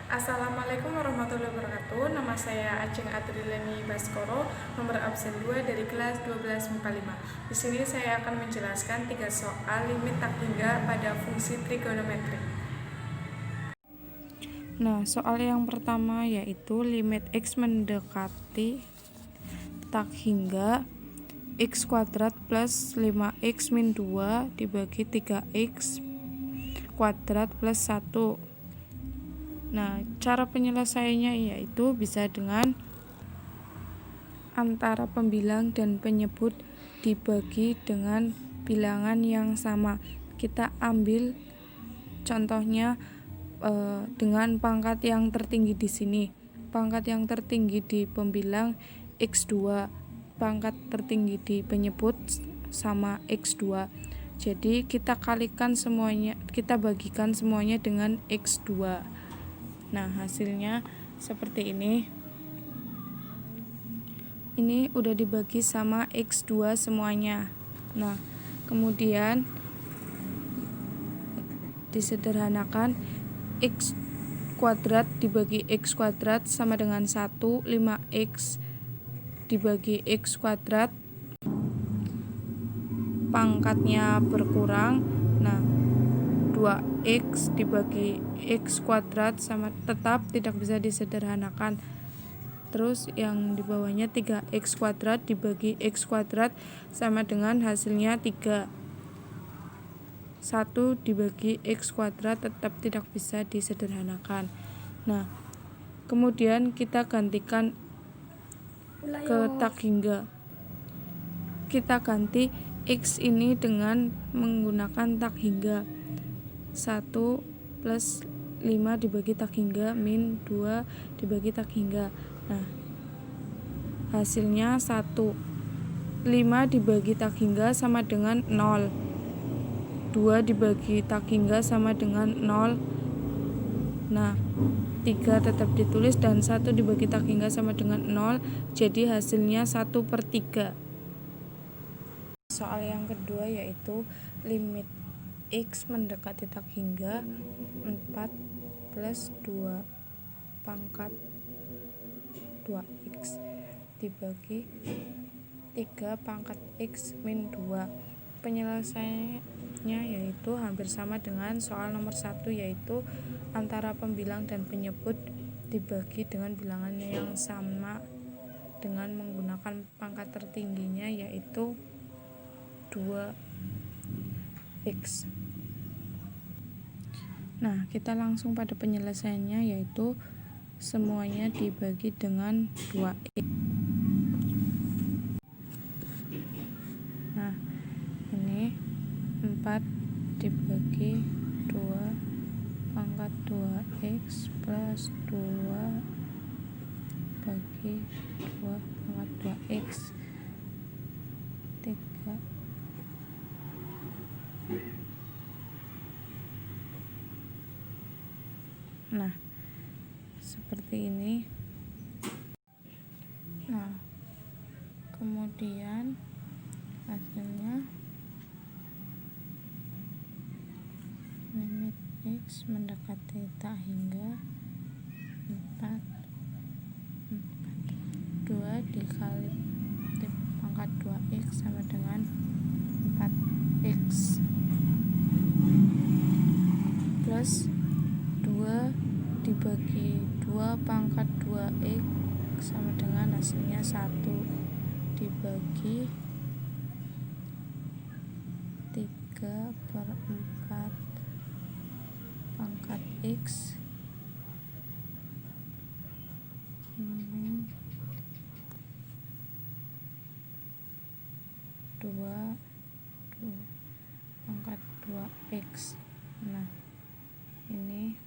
Assalamualaikum warahmatullahi wabarakatuh. Nama saya Ajeng Adrileni Baskoro, nomor absen 2 dari kelas 12 MIPA 5. Di sini saya akan menjelaskan 3 soal limit tak hingga pada fungsi trigonometri. Nah, soal yang pertama yaitu limit X mendekati tak hingga X kuadrat plus 5X min 2 dibagi 3X kuadrat plus 1. Nah, cara penyelesaiannya yaitu bisa dengan antara pembilang dan penyebut dibagi dengan bilangan yang sama. Kita ambil contohnya dengan pangkat yang tertinggi di sini. Pangkat yang tertinggi di pembilang X2, pangkat tertinggi di penyebut sama X2. Jadi kita kalikan semuanya, kita bagikan semuanya dengan X2. Nah, hasilnya seperti ini. Ini udah dibagi sama X2 semuanya. Nah, kemudian disederhanakan, X kuadrat dibagi X kuadrat sama dengan 1, 5X dibagi X kuadrat, pangkatnya berkurang. Nah, 2X dibagi X kuadrat sama tetap tidak bisa disederhanakan. Terus yang di bawahnya 3X kuadrat dibagi X kuadrat sama dengan hasilnya 3. 1 dibagi X kuadrat tetap tidak bisa disederhanakan. Nah, kemudian kita gantikan ke tak hingga. Kita ganti X ini dengan menggunakan tak hingga. 1 plus 5 dibagi tak hingga min 2 dibagi tak hingga. Nah, hasilnya 1. 5 dibagi tak hingga sama dengan 0. 2 dibagi tak hingga sama dengan 0. Nah, 3 tetap ditulis dan 1 dibagi tak hingga sama dengan 0. Jadi hasilnya 1/3. Soal yang kedua yaitu limit X mendekati tak hingga 4 plus 2 pangkat 2X dibagi 3 pangkat X min 2. Penyelesaiannya yaitu hampir sama dengan soal nomor 1, yaitu antara pembilang dan penyebut dibagi dengan bilangan yang sama dengan menggunakan pangkat tertingginya yaitu 2X. Nah, kita langsung pada penyelesaiannya yaitu semuanya dibagi dengan 2X. Nah, ini 4 dibagi 2 pangkat 2X plus 2 bagi 2 pangkat 2X 3. Nah, seperti ini. Nah, kemudian hasilnya limit X mendekati tak hingga 4 2 dikali pangkat 2X sama dengan 4X plus 2 dibagi 2 pangkat 2X sama dengan hasilnya 1 dibagi 3/4 pangkat X min 2 pangkat 2X. Nah, ini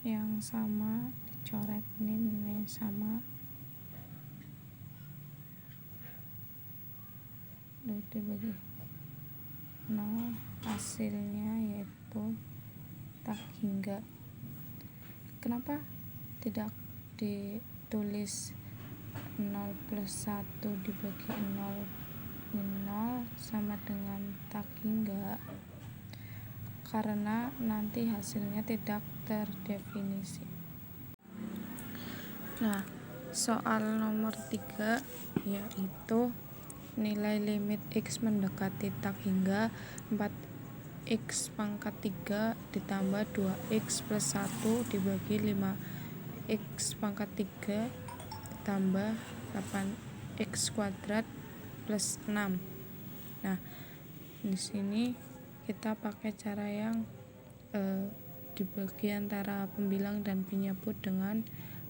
yang sama dicoret, ini sama dibagi 0, hasilnya yaitu tak hingga. Kenapa tidak ditulis 0 plus 1 dibagi 0 min 0 sama dengan tak hingga? karena nanti hasilnya tidak terdefinisi. Nah, soal nomor 3 yaitu nilai limit X mendekati tak hingga 4x pangkat 3 ditambah 2x plus 1 dibagi 5x pangkat 3 ditambah 8x kuadrat plus 6. Nah, di sini kita pakai cara yang dibagi antara pembilang dan penyebut dengan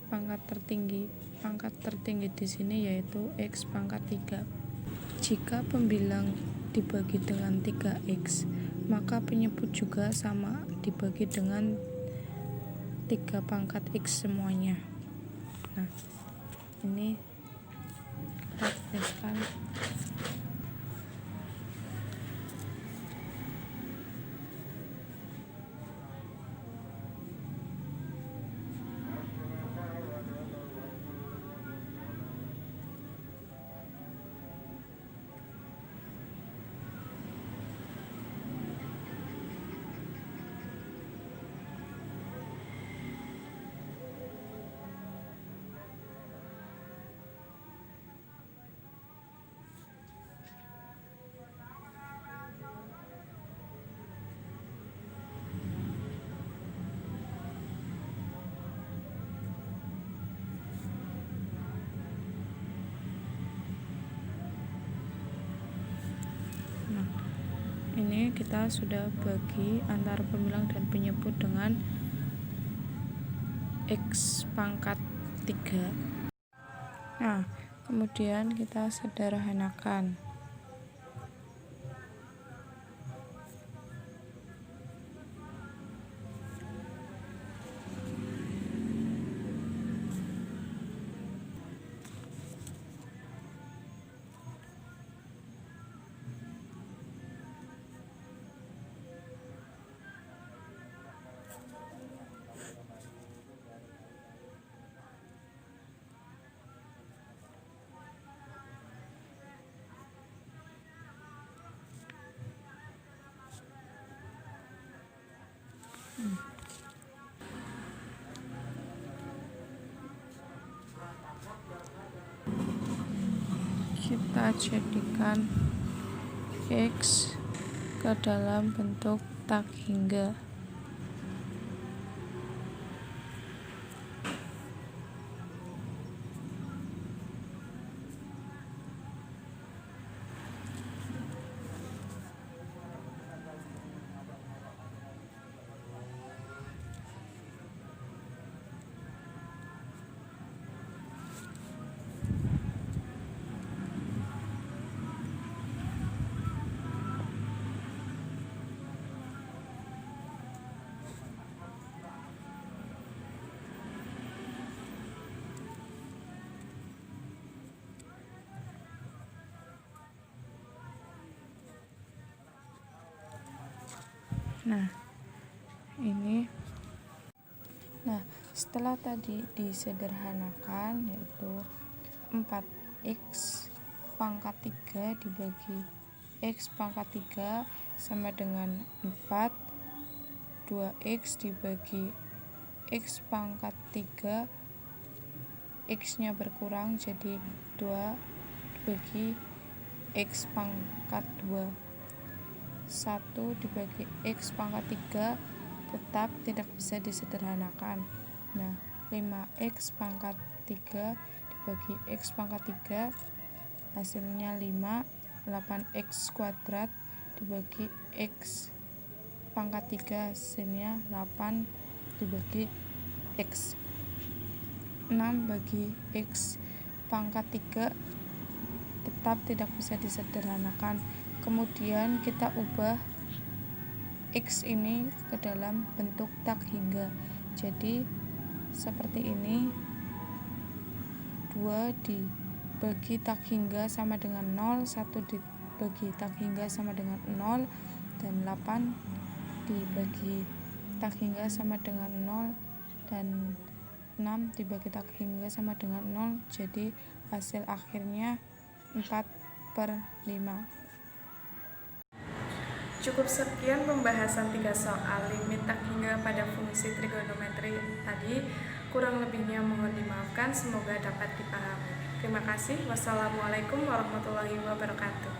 pangkat tertinggi. Pangkat tertinggi di sini yaitu x pangkat 3. Jika pembilang dibagi dengan 3x, maka penyebut juga sama dibagi dengan 3 pangkat x semuanya. Nah, ini kita tuliskan. Ini kita sudah bagi antara pembilang dan penyebut dengan x pangkat 3. Nah, kemudian kita sederhanakan. Kita jadikan x ke dalam bentuk tak hingga. Nah, ini. Nah, setelah tadi disederhanakan yaitu 4x pangkat 3 dibagi x pangkat 3 sama dengan 4, 2x dibagi x pangkat 3, x nya berkurang jadi 2 dibagi x pangkat 2, 1 dibagi x pangkat 3 tetap tidak bisa disederhanakan. Nah, 5x pangkat 3 dibagi x pangkat 3 hasilnya 5. 8x kuadrat dibagi x pangkat 3 hasilnya 8 dibagi x. 6 bagi x pangkat 3 tetap tidak bisa disederhanakan. Kemudian kita ubah x ini ke dalam bentuk tak hingga. Jadi seperti ini. 2 dibagi tak hingga sama dengan 0, 1 dibagi tak hingga sama dengan 0, dan 8 dibagi tak hingga sama dengan 0, dan 6 dibagi tak hingga sama dengan 0. Jadi hasil akhirnya 4/5. Cukup sekian pembahasan 3 soal limit tak hingga pada fungsi trigonometri tadi. Kurang lebihnya mohon dimaafkan, semoga dapat dipahami. Terima kasih. Wassalamualaikum warahmatullahi wabarakatuh.